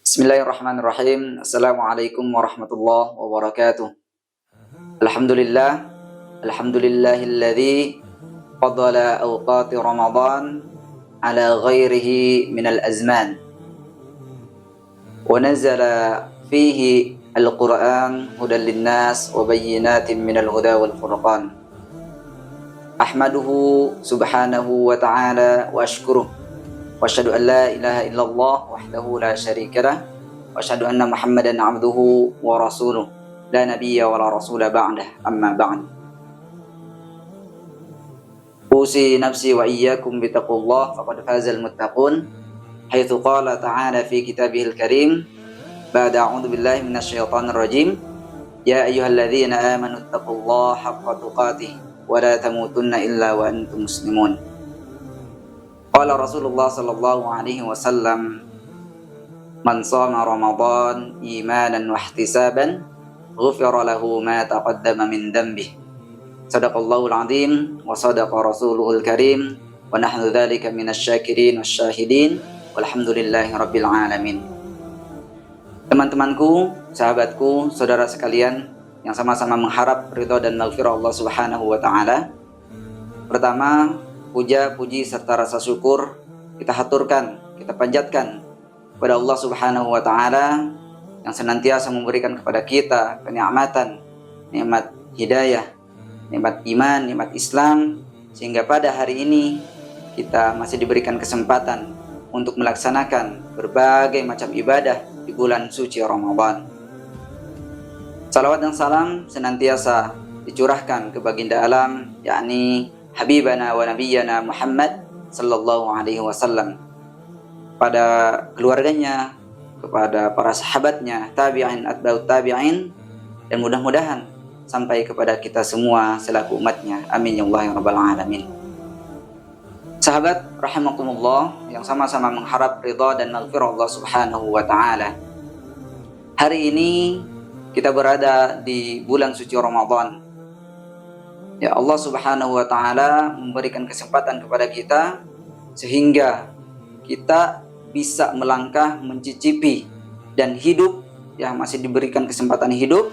Bismillahirrahmanirrahim. Assalamualaikum warahmatullahi wabarakatuh. Alhamdulillah. Alhamdulillahilladzi fadala awqati Ramadan ala ghairihi minal azman. Wa nazala fihi al-Qur'an hudan linnas wa bayyinatin minal huda wal furqan. Ahmaduhu subhanahu wa ta'ala wa ashkuruh. Wa asyhadu an la ilaha illallah wahdahu la syarika lah wa asyhadu anna Muhammadan abduhu wa rasuluh la nabiyya wa la rasula ba'dah amma ba'd. Usi nafsi wa iyyakum bittaqullah faqad fazal muttaqun haitsu qala ta'ala fi kitabihil karim ba'da a'udzu billahi minasyaitonir rajim ya ayyuhalladzina amanu taqullaha haqqa tuqatih wa la tamutunna illa wa antum muslimun. Qala Rasulullah sallallahu alaihi wasallam man shama Ramadan imanan wa ihtisaban ghufira lahu ma taqaddama min dhanbihi. Shadaqallahul azim wa sadaqa rasuluhul karim wa nahnu dzalika minasyakirin wasyahidin walhamdulillahi rabbil alamin. Teman-temanku, sahabatku, saudara sekalian yang sama-sama mengharap ridha dan maghfirah Allah Subhanahu wa taala. Pertama, puja, puji serta rasa syukur kita haturkan, kita panjatkan kepada Allah Subhanahu wa taala yang senantiasa memberikan kepada kita kenikmatan, nikmat hidayah, nikmat iman, nikmat Islam, sehingga pada hari ini kita masih diberikan kesempatan untuk melaksanakan berbagai macam ibadah di bulan suci Ramadan. Salawat dan salam senantiasa dicurahkan ke baginda alam, yakni Habibana wa Nabiyyana Muhammad sallallahu alaihi wasallam, pada keluarganya, kepada para sahabatnya, tabi'in, atba'ut tabi'in, dan mudah-mudahan sampai kepada kita semua selaku umatnya. Amin ya Allah ya rabbal alamin. Sahabat rahimakumullah yang sama-sama mengharap ridha dan maghfirah Allah Subhanahu wa taala. Hari ini kita berada di bulan suci Ramadan. Ya, Allah Subhanahu wa taala memberikan kesempatan kepada kita sehingga kita bisa melangkah, mencicipi dan hidup, ya masih diberikan kesempatan hidup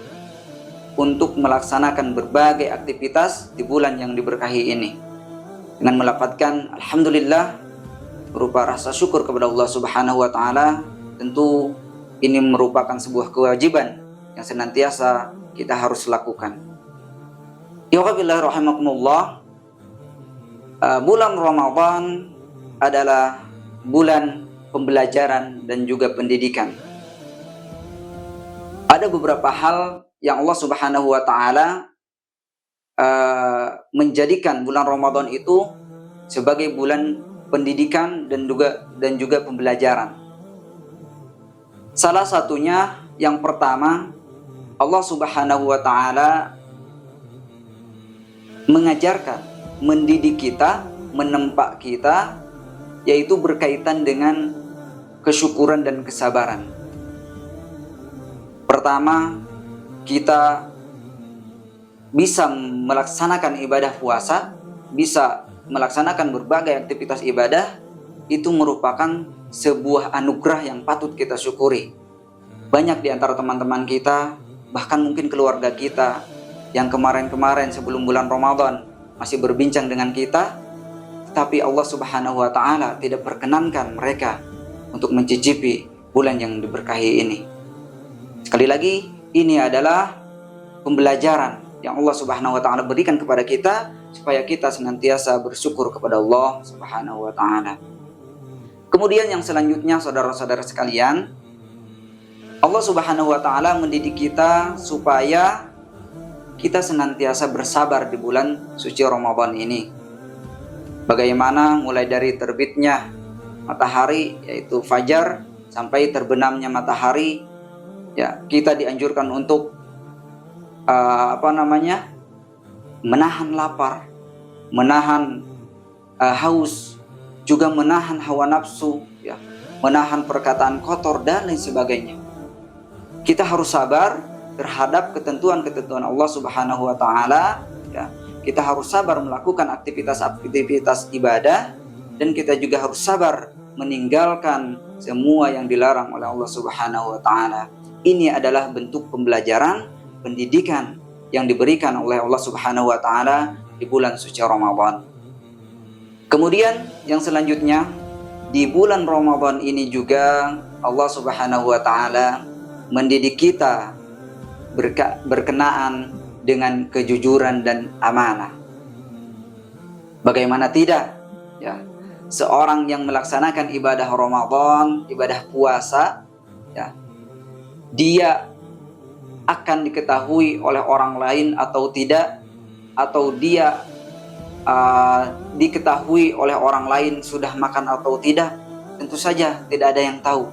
untuk melaksanakan berbagai aktivitas di bulan yang diberkahi ini. Dengan melafadzkan alhamdulillah berupa rasa syukur kepada Allah Subhanahu wa taala, tentu ini merupakan sebuah kewajiban yang senantiasa kita harus lakukan. Ya rahimakumullah, bulan Ramadan adalah bulan pembelajaran dan juga pendidikan. Ada beberapa hal yang Allah Subhanahu wa taala menjadikan bulan Ramadan itu sebagai bulan pendidikan dan juga pembelajaran. Salah satunya, yang pertama, Allah Subhanahu wa taala mengajarkan, mendidik kita, menempa kita, yaitu berkaitan dengan kesyukuran dan kesabaran. Pertama, kita bisa melaksanakan ibadah puasa, bisa melaksanakan berbagai aktivitas ibadah, itu merupakan sebuah anugerah yang patut kita syukuri. Banyak di antara teman-teman kita, bahkan mungkin keluarga kita, yang kemarin-kemarin sebelum bulan Ramadan masih berbincang dengan kita, tetapi Allah Subhanahu wa taala tidak perkenankan mereka untuk mencicipi bulan yang diberkahi ini. Sekali lagi, ini adalah pembelajaran yang Allah Subhanahu wa taala berikan kepada kita supaya kita senantiasa bersyukur kepada Allah Subhanahu wa taala. Kemudian yang selanjutnya, saudara-saudara sekalian, Allah Subhanahu wa taala mendidik kita supaya kita senantiasa bersabar di bulan suci Ramadan ini. Bagaimana mulai dari terbitnya matahari, yaitu fajar, sampai terbenamnya matahari, ya kita dianjurkan untuk menahan lapar, menahan haus, juga menahan hawa nafsu, ya, menahan perkataan kotor dan lain sebagainya. Kita harus sabar terhadap ketentuan-ketentuan Allah Subhanahu wa taala, ya. Kita harus sabar melakukan aktivitas-aktivitas ibadah, dan kita juga harus sabar meninggalkan semua yang dilarang oleh Allah Subhanahu wa taala. Ini adalah bentuk pembelajaran, pendidikan yang diberikan oleh Allah Subhanahu wa taala di bulan suci Ramadan. Kemudian yang selanjutnya, di bulan Ramadan ini juga Allah Subhanahu wa taala mendidik kita berkenaan dengan kejujuran dan amanah. Bagaimana tidak, ya, seorang yang melaksanakan ibadah Ramadan, ibadah puasa, ya, dia akan diketahui oleh orang lain atau tidak, atau dia diketahui oleh orang lain sudah makan atau tidak, tentu saja tidak ada yang tahu.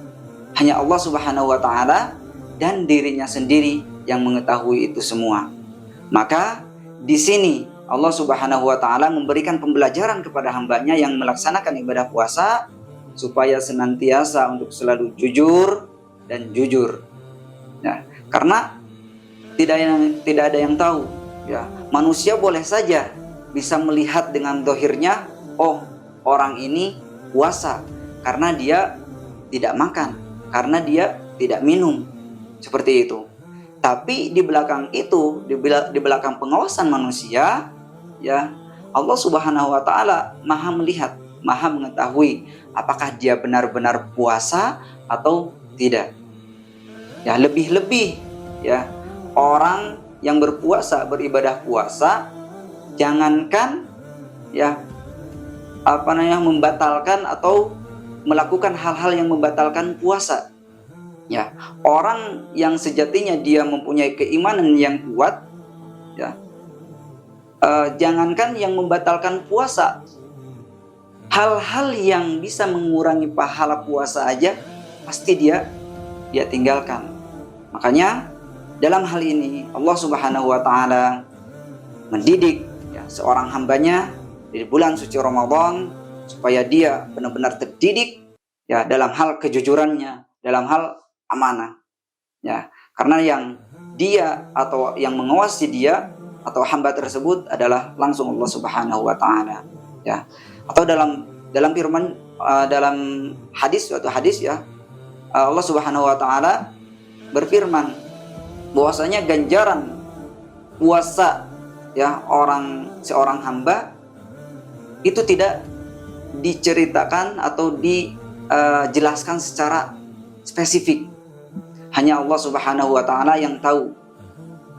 Hanya Allah Subhanahu wa taala dan dirinya sendiri yang mengetahui itu semua. Maka di sini Allah Subhanahu wa taala memberikan pembelajaran kepada hambanya yang melaksanakan ibadah puasa supaya senantiasa untuk selalu jujur dan jujur. Ya, karena tidak ada yang tahu, ya. Manusia boleh saja bisa melihat dengan dohirnya, oh, orang ini puasa karena dia tidak makan, karena dia tidak minum, seperti itu. Tapi di belakang itu, di belakang pengawasan manusia, ya, Allah Subhanahu wa taala Maha melihat, Maha mengetahui apakah dia benar-benar puasa atau tidak. Ya, lebih-lebih, ya, orang yang berpuasa, beribadah puasa, jangankan, ya, membatalkan atau melakukan hal-hal yang membatalkan puasa. Ya, orang yang sejatinya dia mempunyai keimanan yang kuat, ya, jangankan yang membatalkan puasa, hal-hal yang bisa mengurangi pahala puasa aja pasti dia tinggalkan. Makanya dalam hal ini Allah Subhanahu wa taala mendidik, ya, seorang hambanya di bulan suci Ramadan supaya dia benar-benar terdidik, ya, dalam hal kejujurannya, dalam hal amanah, ya, karena yang dia atau yang mengawasi dia atau hamba tersebut adalah langsung Allah Subhanahu wa taala, ya. Atau dalam firman, dalam suatu hadis, ya, Allah Subhanahu wa taala berfirman bahwasanya ganjaran puasa, ya, seorang hamba itu tidak diceritakan atau dijelaskan secara spesifik. Hanya Allah Subhanahu wa taala yang tahu,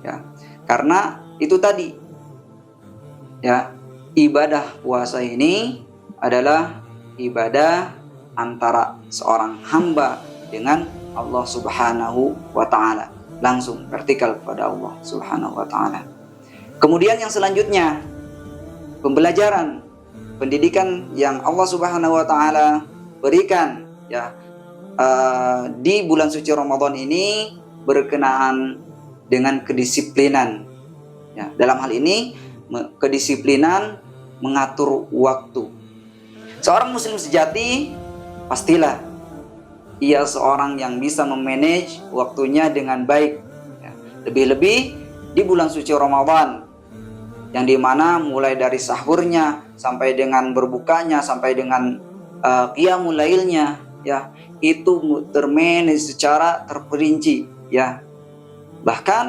ya. Karena itu tadi, ya, ibadah puasa ini adalah ibadah antara seorang hamba dengan Allah Subhanahu wa taala, langsung vertikal kepada Allah Subhanahu wa taala. Kemudian yang selanjutnya, pembelajaran, pendidikan yang Allah Subhanahu wa taala berikan, ya, di bulan suci Ramadan ini berkenaan dengan kedisiplinan, ya. Dalam hal ini kedisiplinan mengatur waktu. Seorang muslim sejati pastilah ia seorang yang bisa memanage waktunya dengan baik, ya. Lebih-lebih di bulan suci Ramadan, yang dimana mulai dari sahurnya sampai dengan berbukanya, sampai dengan qiyamul lailnya, ya, itu termanage secara terperinci, ya. Bahkan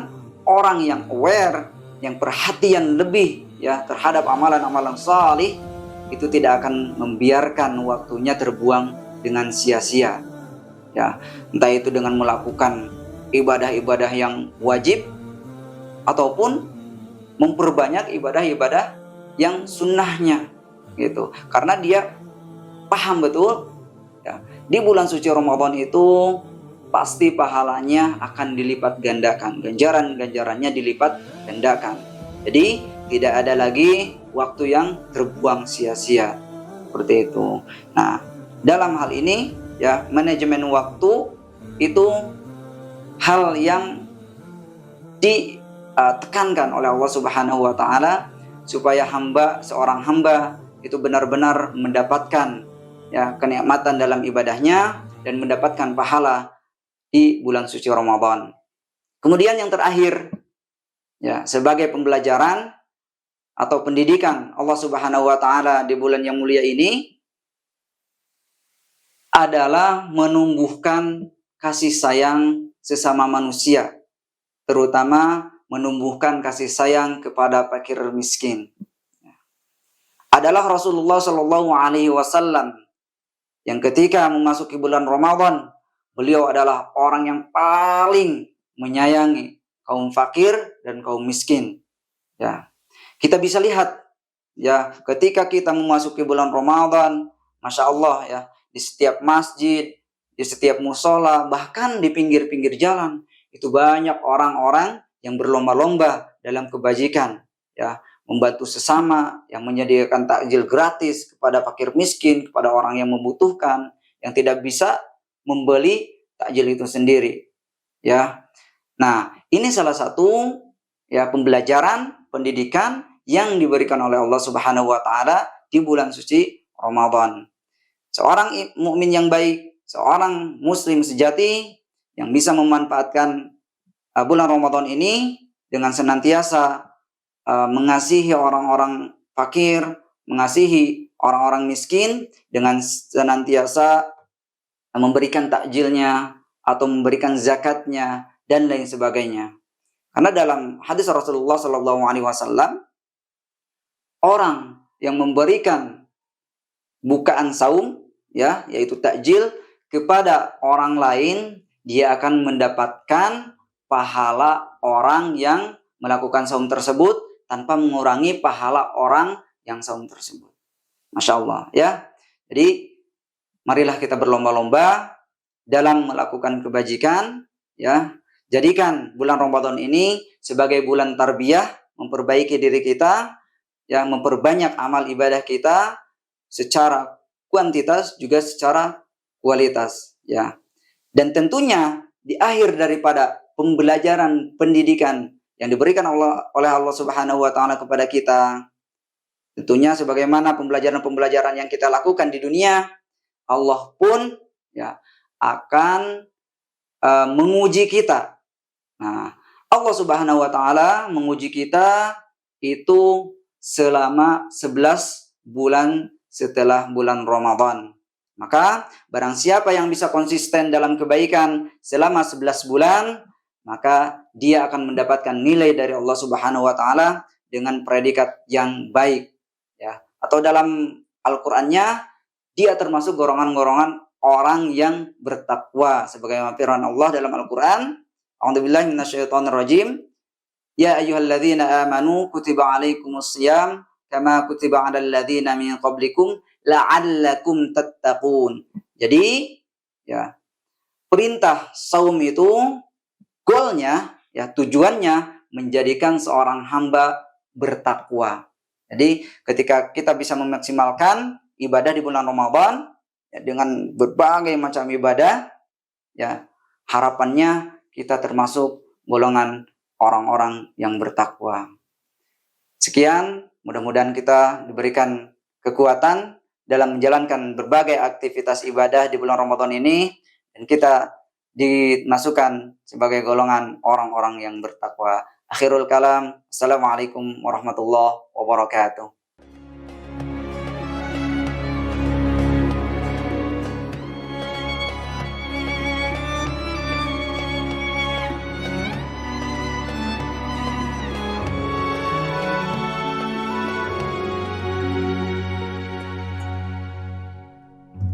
orang yang aware, yang perhatian lebih, ya, terhadap amalan-amalan salih, itu tidak akan membiarkan waktunya terbuang dengan sia-sia, ya. Entah itu dengan melakukan ibadah-ibadah yang wajib ataupun memperbanyak ibadah-ibadah yang sunnahnya, gitu. Karena dia paham betul, ya, di bulan suci Ramadan itu pasti pahalanya akan dilipat gandakan, ganjarannya dilipat gandakan. Jadi tidak ada lagi waktu yang terbuang sia-sia, seperti itu. Nah, dalam hal ini, ya, manajemen waktu itu hal yang ditekankan oleh Allah Subhanahu wa taala supaya seorang hamba itu benar-benar mendapatkan, ya, kenikmatan dalam ibadahnya dan mendapatkan pahala di bulan suci Ramadan. Kemudian yang terakhir, ya, sebagai pembelajaran atau pendidikan Allah Subhanahu wa taala di bulan yang mulia ini, adalah menumbuhkan kasih sayang sesama manusia, terutama menumbuhkan kasih sayang kepada fakir miskin. Adalah Rasulullah Shallallahu Alaihi Wasallam yang ketika memasuki bulan Ramadan, beliau adalah orang yang paling menyayangi kaum fakir dan kaum miskin. Ya, kita bisa lihat ya ketika kita memasuki bulan Ramadan, masya Allah ya, di setiap masjid, di setiap musola, bahkan di pinggir-pinggir jalan itu banyak orang-orang yang berlomba-lomba dalam kebajikan, ya, membantu sesama, yang menyediakan takjil gratis kepada fakir miskin, kepada orang yang membutuhkan, yang tidak bisa membeli takjil itu sendiri, ya. Nah, ini salah satu ya pembelajaran, pendidikan yang diberikan oleh Allah Subhanahu wa taala di bulan suci Ramadan. Seorang mukmin yang baik, seorang muslim sejati yang bisa memanfaatkan bulan Ramadan ini dengan senantiasa mengasihi orang-orang fakir, mengasihi orang-orang miskin, dengan senantiasa memberikan takjilnya atau memberikan zakatnya dan lain sebagainya. Karena dalam hadis Rasulullah Shallallahu Alaihi Wasallam, orang yang memberikan bukaan saum, ya, yaitu takjil kepada orang lain, dia akan mendapatkan pahala orang yang melakukan saum tersebut tanpa mengurangi pahala orang yang saum tersebut. Masya Allah, ya. Jadi marilah kita berlomba-lomba dalam melakukan kebajikan, ya. Jadikan bulan Ramadan ini sebagai bulan tarbiyah, memperbaiki diri kita, ya, memperbanyak amal ibadah kita secara kuantitas juga secara kualitas, ya. Dan tentunya di akhir daripada pembelajaran pendidikan yang diberikan oleh Allah Subhanahu wa taala kepada kita, tentunya sebagaimana pembelajaran-pembelajaran yang kita lakukan di dunia, Allah pun ya akan menguji kita. Nah, Allah Subhanahu wa taala menguji kita itu selama 11 bulan setelah bulan Ramadan. Maka barang siapa yang bisa konsisten dalam kebaikan selama 11 bulan, maka dia akan mendapatkan nilai dari Allah Subhanahu wa taala dengan predikat yang baik, ya. Atau dalam Al-Qur'annya dia termasuk golongan-golongan orang yang bertakwa, sebagaimana firman Allah dalam Al-Qur'an, a'udzubillahi minasyaitonirrajim, ya ayyuhalladzina amanu kutiba alaikumusiyam kama kutiba 'alal ladzina min qablikum la'allakum tattaqun. Jadi ya, perintah saum itu goalnya, ya, tujuannya menjadikan seorang hamba bertakwa. Jadi ketika kita bisa memaksimalkan ibadah di bulan Ramadan, ya, dengan berbagai macam ibadah, ya, harapannya kita termasuk golongan orang-orang yang bertakwa. Sekian, mudah-mudahan kita diberikan kekuatan dalam menjalankan berbagai aktivitas ibadah di bulan Ramadan ini, dan kita dimasukkan sebagai golongan orang-orang yang bertakwa. Akhirul kalam, assalamualaikum warahmatullahi wabarakatuh.